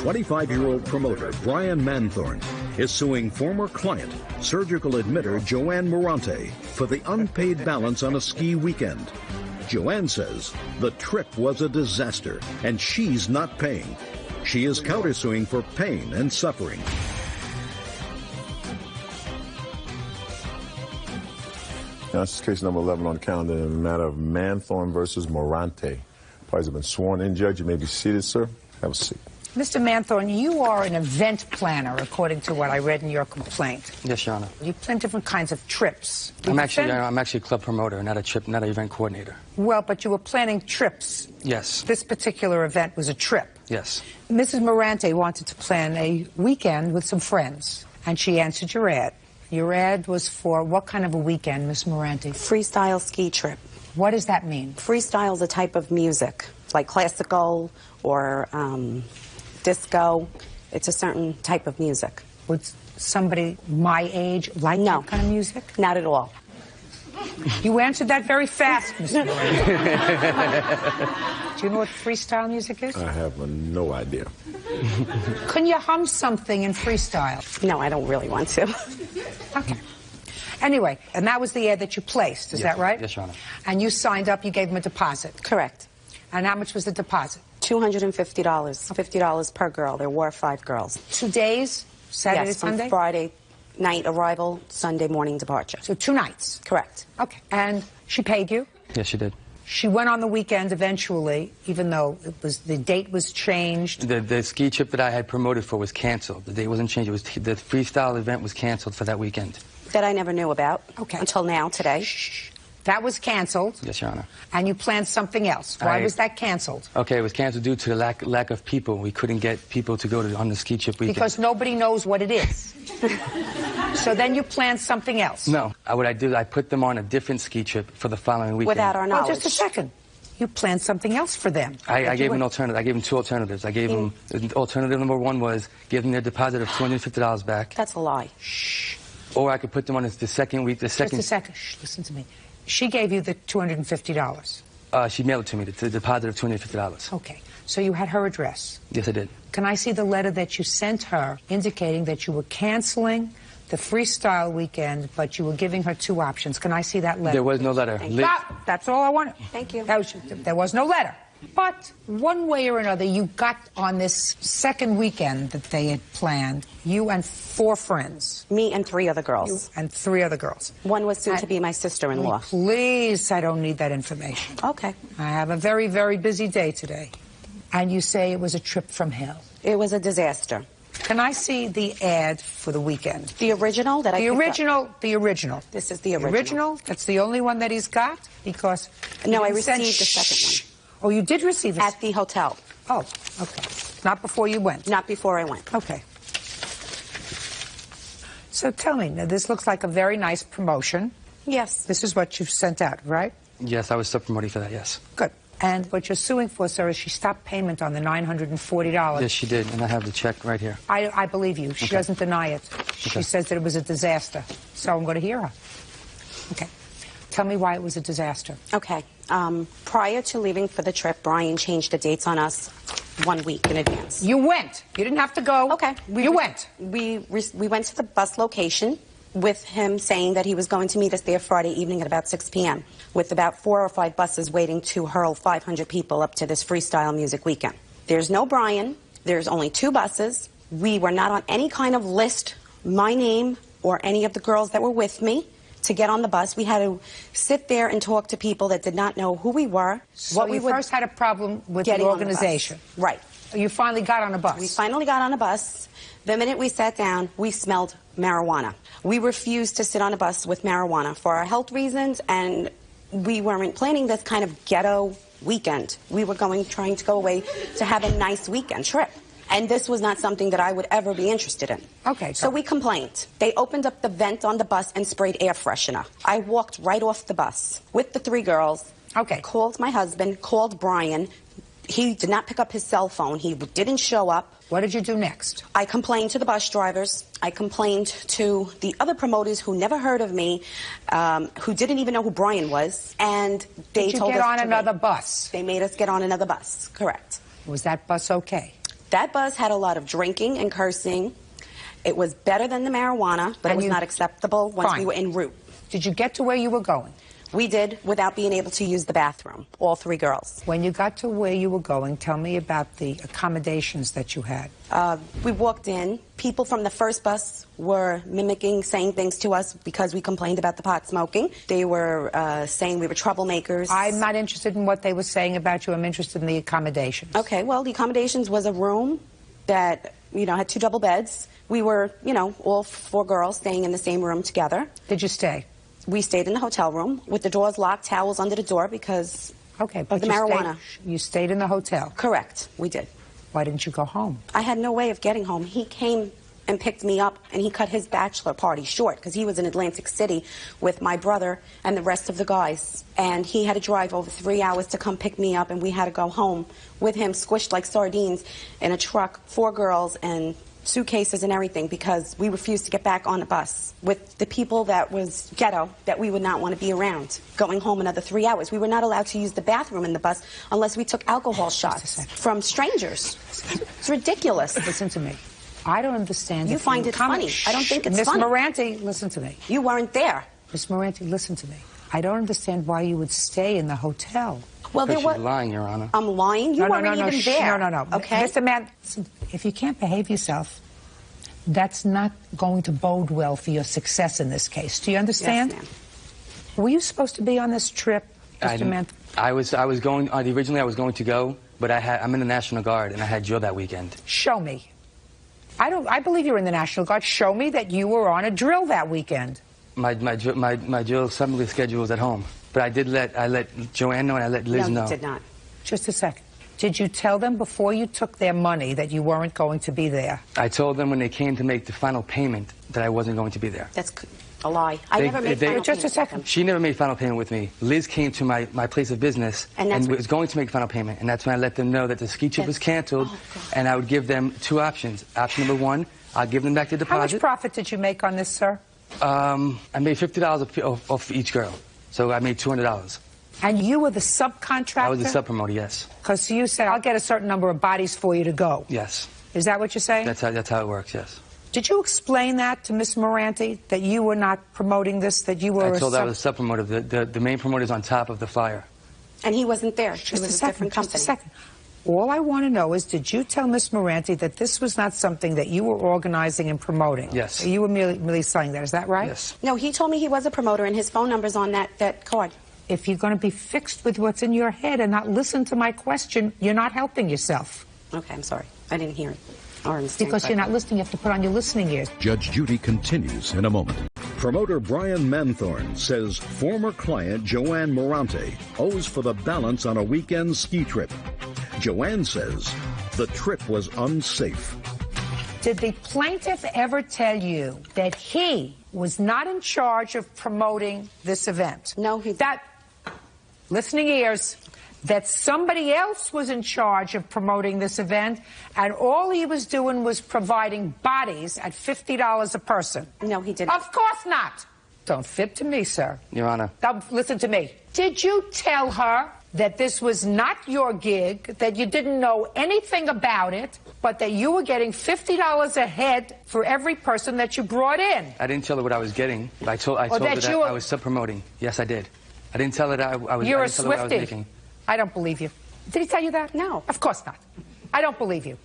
25-year-old promoter Brian Manthorn is suing former client, surgical admitter Joanne Morante, for the unpaid balance on a ski weekend. Joanne says the trip was a disaster and she's not paying. She is countersuing for pain and suffering. Now, this is case number 11 on the calendar in the matter of Manthorn versus Morante. Parties have been sworn in. Judge, you may be seated, sir. Have a seat. Mr. Manthorn, you are an event planner, according to what I read in your complaint. Yes, Your Honor. You plan different kinds of trips. I'm actually a club promoter, not an event coordinator. Well, but you were planning trips. Yes. This particular event was a trip. Yes. Mrs. Morante wanted to plan a weekend with some friends, and she answered your ad. Your ad was for what kind of a weekend, Miss Morante? Freestyle ski trip. What does that mean? Freestyle is a type of music, like classical or disco. It's a certain type of music. Would somebody my age like that kind of music? Not at all. You answered that very fast, Miss Morante. Do you know what freestyle music is? I have no idea. Can you hum something in freestyle? No, I don't really want to. Okay. Anyway, and that was the ad that you placed, is that right? Yes, Your Honor. And you signed up, you gave them a deposit. Correct. And how much was the deposit? $250. $50 per girl. There were 5 girls. 2 days? Saturday, yes, Sunday? From Friday night arrival, Sunday morning departure. So 2 nights? Correct. Okay. And she paid you? Yes, she did. She went on the weekend eventually, even though the date was changed. The ski trip that I had promoted for was canceled. The date wasn't changed. It was the freestyle event was canceled for that weekend. That I never knew about. Okay. Until now, today. Shh. That was canceled. Yes, Your Honor. And you planned something else. Why was that canceled? Okay, it was canceled due to the lack of people. We couldn't get people to go on the ski trip weekend. Because nobody knows what it is. So then you planned something else. No. What I did, I put them on a different ski trip for the following weekend. Without our knowledge. Well, just a second. You planned something else for them. I gave them an alternative. I gave them 2 alternatives. I gave them, alternative number 1 was give them their deposit of $250 back. That's a lie. Shh. Or I could put them on the second week, Just a second. Shh, listen to me. She gave you the $250. She mailed it to me, the deposit of $250. Okay. So you had her address. Yes, I did. Can I see the letter that you sent her indicating that you were canceling the freestyle weekend, but you were giving her 2 options? Can I see that letter? There was no letter. Stop. That's all I wanted. Thank you. There was no letter. But one way or another, you got on this second weekend that they had planned, you and 4 friends. Me and 3 other girls. You and 3 other girls. One was soon to be my sister-in-law. Please, I don't need that information. Okay. I have a very, very busy day today. And you say it was a trip from hell. It was a disaster. Can I see the ad for the weekend? The original that I picked up? The original. This is the original. The original? That's the only one that he's got? Because... No, I received the second one. Oh, you did receive it? At the hotel. Oh, okay. Not before you went? Not before I went. Okay. So tell me, now this looks like a very nice promotion. Yes. This is what you've sent out, right? Yes, I was sub-promoting for that, yes. Good. And what you're suing for, sir, is she stopped payment on the $940. Yes, she did, and I have the check right here. I believe you. She doesn't deny it. She says that it was a disaster. So I'm going to hear her. Okay. Tell me why it was a disaster. Okay. Prior to leaving for the trip, Brian changed the dates on us 1 week in advance. You went. You didn't have to go. Okay. You went. We went to the bus location with him saying that he was going to meet us there Friday evening at about 6 p.m. with about 4 or 5 buses waiting to hurl 500 people up to this freestyle music weekend. There's no Brian. There's only 2 buses. We were not on any kind of list, my name or any of the girls that were with me, to get on the bus. We had to sit there and talk to people that did not know who we were. So you first had a problem with the organization. Right. You finally got on a bus. We finally got on a bus. The minute we sat down, we smelled marijuana. We refused to sit on a bus with marijuana for our health reasons, and we weren't planning this kind of ghetto weekend. We were trying to go away to have a nice weekend trip. And this was not something that I would ever be interested in. Okay. So we complained. They opened up the vent on the bus and sprayed air freshener. I walked right off the bus with the 3 girls. Okay. Called my husband, called Brian. He did not pick up his cell phone. He didn't show up. What did you do next? I complained to the bus drivers. I complained to the other promoters who never heard of me, who didn't even know who Brian was. And they told us to get on another bus. They made us get on another bus. Correct. Was that bus okay? That bus had a lot of drinking and cursing. It was better than the marijuana, but it was not acceptable once we were en route. Did you get to where you were going? We did, without being able to use the bathroom, all 3 girls. When you got to where you were going, tell me about the accommodations that you had. We walked in. People from the first bus were mimicking, saying things to us because we complained about the pot smoking. They were saying we were troublemakers. I'm not interested in what they were saying about you. I'm interested in the accommodations. Okay, well, the accommodations was a room that, had 2 double beds. We were, all 4 girls staying in the same room together. Did you stay? We stayed in the hotel room with the doors locked, towels under the door because of the marijuana. You stayed in the hotel? Correct, we did. Why didn't you go home? I had no way of getting home. He came and picked me up, and he cut his bachelor party short because he was in Atlantic City with my brother and the rest of the guys. And he had to drive over 3 hours to come pick me up, and we had to go home with him squished like sardines in a truck, 4 girls and suitcases and everything, because we refused to get back on the bus with the people that was ghetto that we would not want to be around. Going home another 3 hours. We were not allowed to use the bathroom in the bus unless we took alcohol shots from strangers. It's ridiculous. Listen to me. I don't understand. You find it funny. I don't think it's funny. Miss Moranti, listen to me. You weren't there. Miss Moranti, listen to me. I don't understand why you would stay in the hotel. Well, there was. She's lying, Your Honor. I'm lying? You weren't even there. No. Okay? Mr. Mann, listen, if you can't behave yourself, that's not going to bode well for your success in this case. Do you understand? Yes, ma'am. Were you supposed to be on this trip, Mr. Mann? I was going. Originally, I was going to go, but I'm in the National Guard, and I had drill that weekend. Show me. I believe you're in the National Guard. Show me that you were on a drill that weekend. My drill assembly schedule was at home, but I let Joanne know and I let Liz know. No, you did not. Just a second. Did you tell them before you took their money that you weren't going to be there? I told them when they came to make the final payment that I wasn't going to be there. That's a lie. I never made final payment. Just a second. She never made final payment with me. Liz came to my place of business and was going to make final payment, and that's when I let them know that the ski trip was canceled, and I would give them 2 options. Option number 1, I'll give them back the deposit. How much profit did you make on this, sir? I made $50 off each girl, so I made $200. And you were the subcontractor? I was the sub-promoter, yes. Because you said, I'll get a certain number of bodies for you to go. Yes. Is that what you're saying? That's how it works, yes. Did you explain that to Miss Moranti, that you were not promoting this, that you were I told her I was a sub-promoter. The main promoter is on top of the flyer. And he wasn't there. It was a different company. Just a second. All I want to know is, did you tell Miss Moranti that this was not something that you were organizing and promoting? Yes. You were merely saying that. Is that right? Yes. No, he told me he was a promoter, and his phone number's on that card. If you're going to be fixed with what's in your head and not listen to my question, you're not helping yourself. Okay, I'm sorry. I didn't hear it or understand. Because you're not listening, you have to put on your listening ears. Judge Judy continues in a moment. Promoter Brian Manthorn says former client Joanne Morante owes for the balance on a weekend ski trip. Joanne says the trip was unsafe. Did the plaintiff ever tell you that he was not in charge of promoting this event? No, he didn't. Listening ears, that somebody else was in charge of promoting this event, and all he was doing was providing bodies at $50 a person. No, he didn't. Of course not. Don't fib to me, sir. Your Honor. Now, listen to me. Did you tell her that this was not your gig, that you didn't know anything about it, but that you were getting $50 a head for every person that you brought in? I didn't tell her what I was getting. I told her that I was sub-promoting. Yes, I did. I didn't tell her that I was. You're a tell her what I was Swiftie. making. I don't believe you. Did he tell you that? No. Of course not. I don't believe you.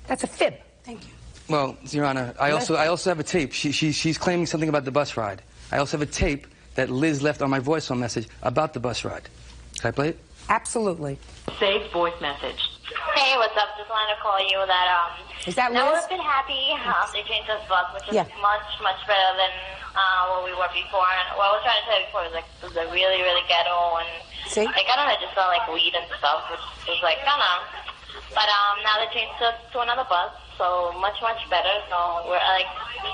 That's a fib. Thank you. Well, Your Honor, I also have a tape. She's claiming something about the bus ride. I also have a tape that Liz left on my voicemail message about the bus ride. Can I play it? Absolutely. Save voice message. Hey, what's up? Just wanted to call you that, Is that Liz? now we've been happy. They changed us bus, which is much better than what we were before. And what I was trying to tell you before was it was like really, really ghetto, and like, I don't know, it just felt like weed and stuff, which is like, I don't know. But now they changed us to another bus, so much better. So we're like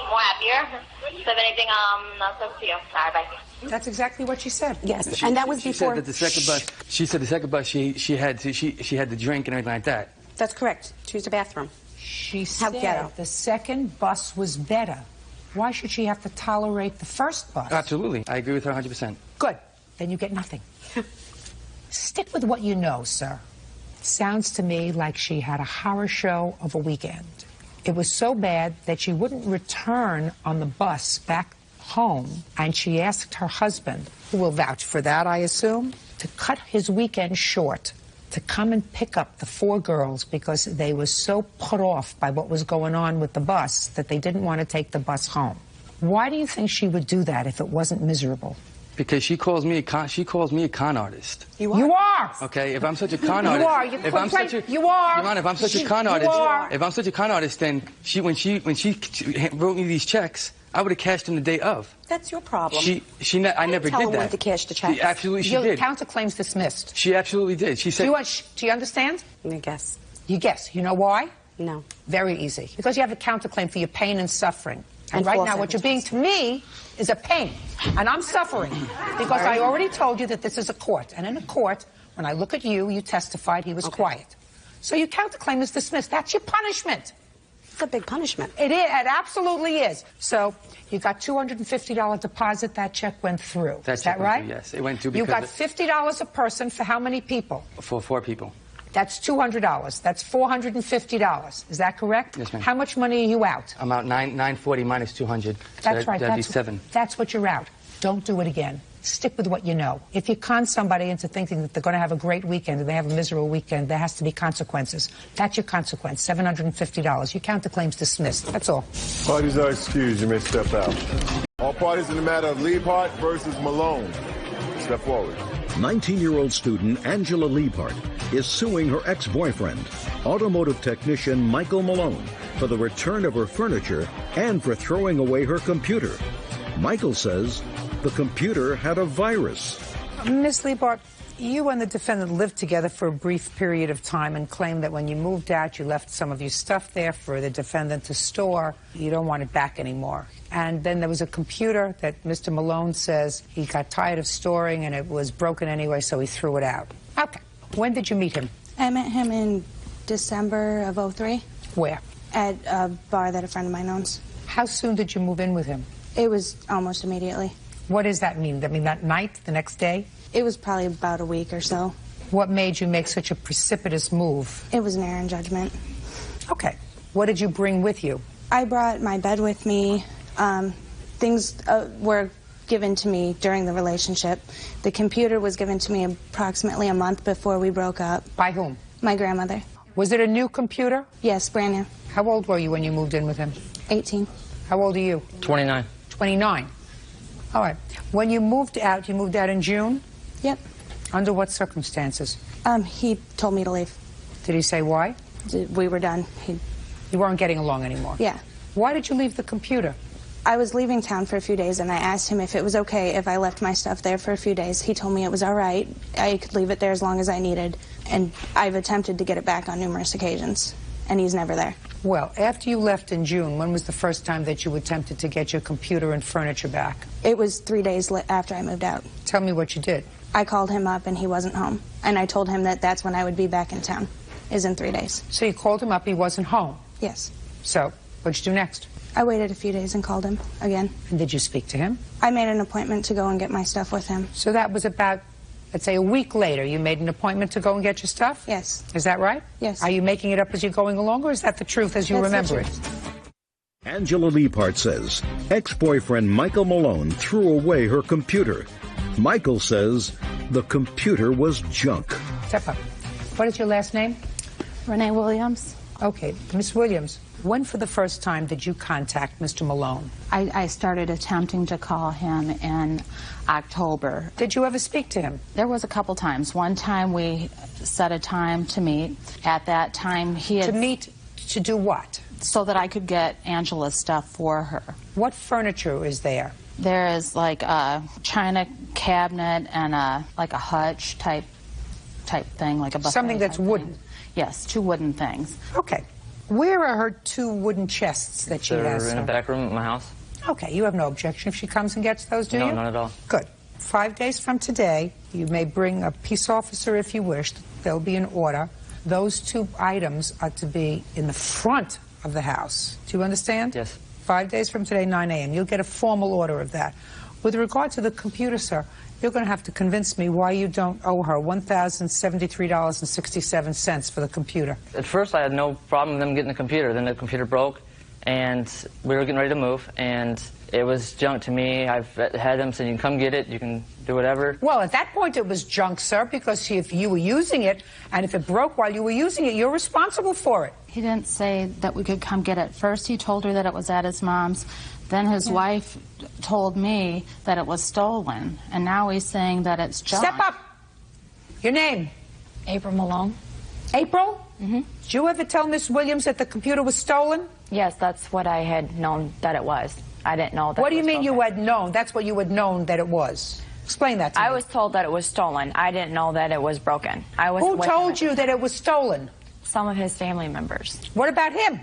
more happier. So if anything, I'll talk to you. All right, bye. That's exactly what she said. Yes, and that was before. She said that the second bus. She said the second bus. She had to drink and everything like that. That's correct. To use the bathroom. She said the second bus was better. Why should she have to tolerate the first bus? Absolutely, I agree with her 100%. Good. Then you get nothing. Stick with what you know, sir. Sounds to me like she had a horror show of a weekend. It was so bad that she wouldn't return on the bus back home, and she asked her husband, who will vouch for that, I assume, to cut his weekend short, to come and pick up the 4 girls because they were so put off by what was going on with the bus that they didn't want to take the bus home. Why do you think she would do that if it wasn't miserable? Because she calls me a con artist. You are. You are. Okay, if I'm such a con artist, you are. If I'm such a, you are. Your Honor, if I'm such a con artist, then when she wrote me these checks, I would have cashed them the day of. That's your problem. I never did that. When to cash the checks. She Your did. counterclaim's dismissed. She absolutely did. She said. Do you understand? I guess. You guess. You know why? No. Very easy. Because you have a counterclaim for your pain and suffering. And right now, what you're being to me is a pain. And I'm suffering. Because I already told you that this is a court. And in a court, when I look at you, you testified he was quiet. So your counterclaim is dismissed. That's your punishment. It's a big punishment. It is. It absolutely is. So you got $250 deposit. That check went through. Is that right? Yes, it went through. You got $50 a person for how many people? For 4 people. That's $200. That's $450. Is that correct? Yes, ma'am. How much money are you out? I'm out $940 minus $200. That's right. That'd be 7. That's what you're out. Don't do it again. Stick with what you know. If you con somebody into thinking that they're going to have a great weekend and they have a miserable weekend, there has to be consequences. That's your consequence, $750. Your counterclaim's dismissed. That's all. Parties are excused. You may step out. All parties in the matter of Liebhardt versus Malone. Step forward. 19-year-old student Angela Liebhardt is suing her ex-boyfriend, automotive technician Michael Malone, for the return of her furniture and for throwing away her computer. Michael says the computer had a virus. Miss Liebhardt, you and the defendant lived together for a brief period of time and claimed that when you moved out, you left some of your stuff there for the defendant to store. You don't want it back anymore. And then there was a computer that Mr. Malone says he got tired of storing and it was broken anyway, so he threw it out. Okay. When did you meet him? I met him in December of '03. Where? At a bar that a friend of mine owns. How soon did you move in with him? It was almost immediately. What does that mean? I mean, that night, the next day? It was probably about a week or so. What made you make such a precipitous move? It was an error in judgment. Okay. What did you bring with you? I brought my bed with me. Things were given to me during the relationship. The computer was given to me approximately a month before we broke up. By whom? My grandmother. Was it a new computer? Yes, brand new. How old were you when you moved in with him? 18. How old are you? 29. 29. All right. When you moved out in June? Yep. Under what circumstances? He told me to leave. Did he say why? We were done. You weren't getting along anymore? Yeah. Why did you leave the computer? I was leaving town for a few days, and I asked him if it was okay if I left my stuff there for a few days. He told me it was all right. I could leave it there as long as I needed, and I've attempted to get it back on numerous occasions, and he's never there. Well, after you left in June, when was the first time that you attempted to get your computer and furniture back? It was 3 days after I moved out. Tell me what you did. I called him up, and he wasn't home, and I told him that that's when I would be back in town, is in 3 days. So you called him up, he wasn't home? Yes. So, what'd you do next? I waited a few days and called him again. And did you speak to him? I made an appointment to go and get my stuff with him. So that was about, let's say, a week later. You made an appointment to go and get your stuff? Yes. Is that right? Yes. Are you making it up as you're going along, or is that the truth as you remember it? Angela Liebhardt says ex-boyfriend Michael Malone threw away her computer. Michael says the computer was junk. Step up. What is your last name? Renee Williams. Okay. Miss Williams, when for the first time did you contact Mr. Malone? I started attempting to call him in October. Did you ever speak to him? There was a couple times. One time we set a time to meet. At that time he had... To meet to do what? So that I could get Angela's stuff for her. What furniture is there? There is like a china cabinet and like a hutch type thing, like a buffet. Something that's wooden? Thing. Yes, 2 wooden things. Okay. Where are her 2 wooden chests that she has? They're in a back room at my house. Okay, you have no objection if she comes and gets those, do you? No, not at all. Good. 5 days from today, you may bring a peace officer if you wish. There'll be an order. Those 2 items are to be in the front of the house. Do you understand? Yes. 5 days from today, 9 a.m. You'll get a formal order of that. With regard to the computer, sir, You're going to have to convince me why you don't owe her $1,073.67 for the computer. At first, I had no problem with them getting the computer. Then the computer broke, and we were getting ready to move, and it was junk to me. I've had them say, you can come get it, you can do whatever. Well, at that point, it was junk, sir, because if you were using it, and if it broke while you were using it, you're responsible for it. He didn't say that we could come get it. First, he told her that it was at his mom's. Then his wife told me that it was stolen, and now he's saying that it's junk. Step up. Your name? April Malone. April? Mm-hmm. Did you ever tell Miss Williams that the computer was stolen? Yes, that's what I had known that it was. I didn't know that. What do you mean you had known? That's what you had known that it was. Explain that to me. I was told that it was stolen. I didn't know that it was broken. Who told you that it was stolen? Some of his family members. What about him?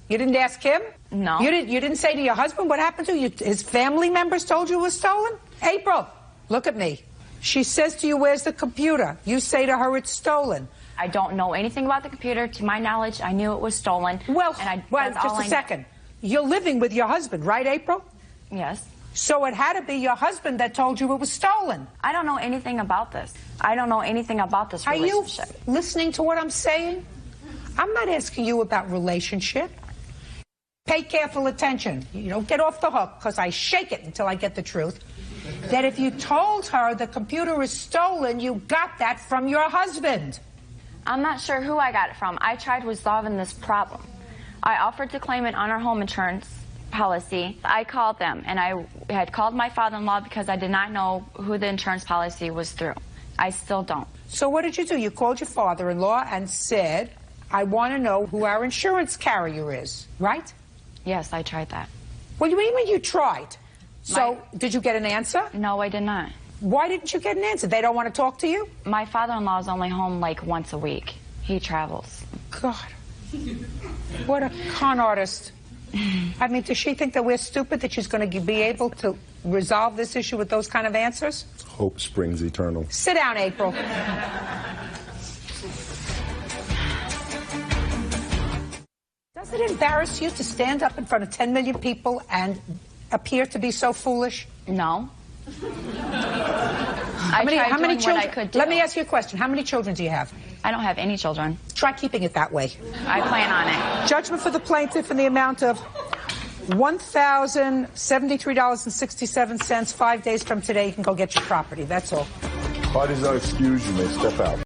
You didn't ask him? No. You didn't say to your husband what happened to you? His family members told you it was stolen? April, look at me. She says to you, where's the computer? You say to her, it's stolen. I don't know anything about the computer. To my knowledge, I knew it was stolen. Well, just a second. You're living with your husband, right, April? Yes. So it had to be your husband that told you it was stolen. I don't know anything about this. I don't know anything about this relationship. Are you listening to what I'm saying? I'm not asking you about relationship. Pay careful attention. You don't get off the hook, because I shake it until I get the truth. That if you told her the computer is stolen, you got that from your husband. I'm not sure who I got it from. I tried resolving this problem. I offered to claim it on our home insurance policy. I called them, and I had called my father-in-law because I did not know who the insurance policy was through. I still don't. So what did you do? You called your father-in-law and said, I want to know who our insurance carrier is, right? Yes, I tried that. What do you mean you tried? So did you get an answer? No, I did not. Why didn't you get an answer? They don't want to talk to you? My father-in-law is only home like once a week. He travels. God. What a con artist. I mean, does she think that we're stupid, that she's going to be able to resolve this issue with those kind of answers? Hope springs eternal. Sit down, April. Does it embarrass you to stand up in front of 10 million people and appear to be so foolish? No. How many children? What I could do. Let me ask you a question. How many children do you have? I don't have any children. Try keeping it that way. I plan on it. Judgment for the plaintiff in the amount of $1,073.67. 5 days from today, you can go get your property. That's all. Parties are excused. You may step out.